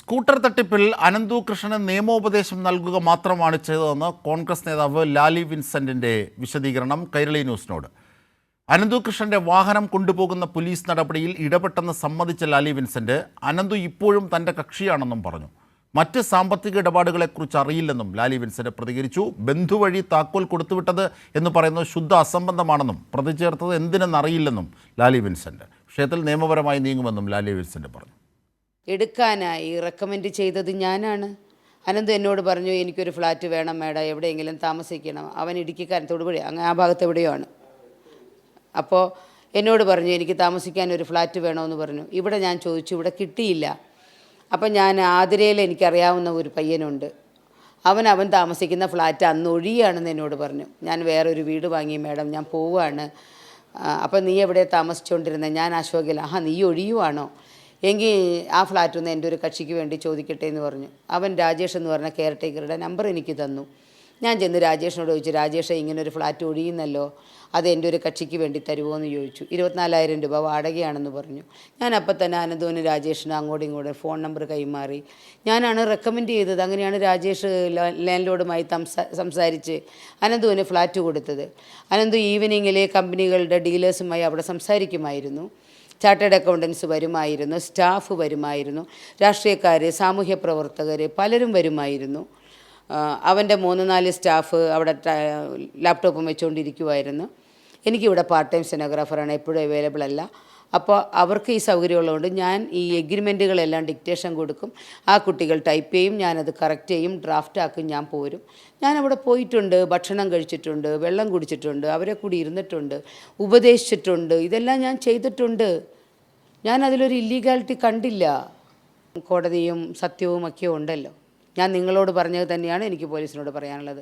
Scooter തട്ടിപ്പിൽ അനന്തു കൃഷ്ണന് നിയമോപദേശം നൽകുക മാത്രമാണ് ചെയ്തതെന്ന് കോൺഗ്രസ് നേതാവ് ലാലി വിൻസെന്റിന്റെ വിശദീകരണം കൈരളി ന്യൂസിനോട്. അനന്തു കൃഷ്ണന്റെ വാഹനം കൊണ്ടുപോകുന്ന പോലീസ് നടപടിയിൽ ഇടപെട്ടെന്ന് സമ്മതിച്ച ലാലി വിൻസെന്റ് അനന്തു ഇപ്പോഴും തന്റെ കക്ഷിയാണെന്നും പറഞ്ഞു. മറ്റ് സാമ്പത്തിക ഇടപാടുകളെക്കുറിച്ച് അറിയില്ലെന്നും ലാലി വിൻസെന്റ് പ്രതികരിച്ചു. ബന്ധുവഴി താക്കോൽ കൊടുത്തുവിട്ടത് എന്ന് പറയുന്നത് ശുദ്ധ അസംബന്ധമാണെന്നും പ്രതി ചേർത്തത് എന്തിനെന്നറിയില്ലെന്നും ലാലി വിൻസെന്റ്. വിഷയത്തിൽ നിയമപരമായി നീങ്ങുമെന്നും ലാലി വിൻസെന്റ് പറഞ്ഞു. എടുക്കാനായി റെക്കമെൻഡ് ചെയ്തത് ഞാനാണ്. അനന്ത് എന്നോട് പറഞ്ഞു, എനിക്കൊരു ഫ്ലാറ്റ് വേണം മേഡം, എവിടെയെങ്കിലും താമസിക്കണം. അവൻ ഇടുക്കിക്കാരൻ, തൊടുപുഴ, അങ്ങനെ ആ ഭാഗത്ത് എവിടെയാണ്. അപ്പോൾ എന്നോട് പറഞ്ഞു, എനിക്ക് താമസിക്കാൻ ഒരു ഫ്ലാറ്റ് വേണമെന്ന് പറഞ്ഞു. ഇവിടെ ഞാൻ ചോദിച്ചു, ഇവിടെ കിട്ടിയില്ല. അപ്പം ഞാൻ ആതിരയിൽ എനിക്കറിയാവുന്ന ഒരു പയ്യനുണ്ട്, അവൻ താമസിക്കുന്ന ഫ്ലാറ്റ് അന്ന് ഒഴിയാണെന്ന് എന്നോട് പറഞ്ഞു. ഞാൻ വേറൊരു വീട് വാങ്ങി മേഡം, ഞാൻ പോവുകയാണ്. അപ്പം നീ എവിടെ താമസിച്ചുകൊണ്ടിരുന്നത്? ഞാൻ അശോകിൽ. നീ ഒഴിയുവാണോ? എങ്കിൽ ആ ഫ്ലാറ്റൊന്ന് എൻ്റെ ഒരു കക്ഷിക്ക് വേണ്ടി ചോദിക്കട്ടെ എന്ന് പറഞ്ഞു. അവൻ രാജേഷ് എന്ന് പറഞ്ഞ കെയർ ടേക്കറുടെ നമ്പർ എനിക്ക് തന്നു. ഞാൻ ചെന്ന് രാജേഷിനോട് ചോദിച്ചു, രാജേഷ് ഇങ്ങനൊരു ഫ്ലാറ്റ് ഒഴിയുന്നല്ലോ, അത് എൻ്റെ ഒരു കക്ഷിക്ക് വേണ്ടി തരുമോ എന്ന് ചോദിച്ചു. 24,000 രൂപ വാടകയാണെന്ന് പറഞ്ഞു. ഞാൻ അപ്പം തന്നെ അനന്തുവിന് രാജേഷിന് അങ്ങോട്ടും ഇങ്ങോട്ടും ഫോൺ നമ്പർ കൈമാറി. ഞാനാണ് റെക്കമെൻഡ് ചെയ്തത്. അങ്ങനെയാണ് രാജേഷ് ലാൻഡ് ലോഡുമായി സംസാരിച്ച് അനന്തുവിന് ഫ്ലാറ്റ് കൊടുത്തത്. അനന്തു ഈവനിങ്ങിൽ കമ്പനികളുടെ ഡീലേഴ്സുമായി അവിടെ സംസാരിക്കുമായിരുന്നു. ചാർട്ടേഡ് അക്കൗണ്ടൻസ് വരുമായിരുന്നു, സ്റ്റാഫ് വരുമായിരുന്നു, രാഷ്ട്രീയക്കാർ, സാമൂഹ്യ പ്രവർത്തകർ പലരും വരുമായിരുന്നു. അവൻ്റെ 3-4 സ്റ്റാഫ് അവിടെ ലാപ്ടോപ്പും വെച്ചുകൊണ്ടിരിക്കുമായിരുന്നു. എനിക്കിവിടെ പാർട്ട് ടൈം സ്റ്റെനോഗ്രാഫറാണ്, എപ്പോഴും അവൈലബിൾ അല്ല. അപ്പോൾ അവർക്ക് ഈ സൗകര്യമുള്ളതുകൊണ്ട് ഞാൻ ഈ എഗ്രിമെൻറ്റുകളെല്ലാം ഡിക്റ്റേഷൻ കൊടുക്കും. ആ കുട്ടികൾ ടൈപ്പ് ചെയ്യും, ഞാനത് കറക്റ്റ് ചെയ്യും, ഡ്രാഫ്റ്റ് ആക്കും, ഞാൻ പോരും. ഞാനവിടെ പോയിട്ടുണ്ട്, ഭക്ഷണം കഴിച്ചിട്ടുണ്ട്, വെള്ളം കുടിച്ചിട്ടുണ്ട്, അവരെ കൂടി ഇരുന്നിട്ടുണ്ട്, ഉപദേശിച്ചിട്ടുണ്ട്. ഇതെല്ലാം ഞാൻ ചെയ്തിട്ടുണ്ട്. ഞാൻ അതിലൊരു ഇല്ലീഗാലിറ്റി കണ്ടില്ല. കോടതിയും സത്യവും ഒക്കെ ഉണ്ടല്ലോ. ഞാൻ നിങ്ങളോട് പറഞ്ഞത് തന്നെയാണ് എനിക്ക് പോലീസിനോട് പറയാനുള്ളത്.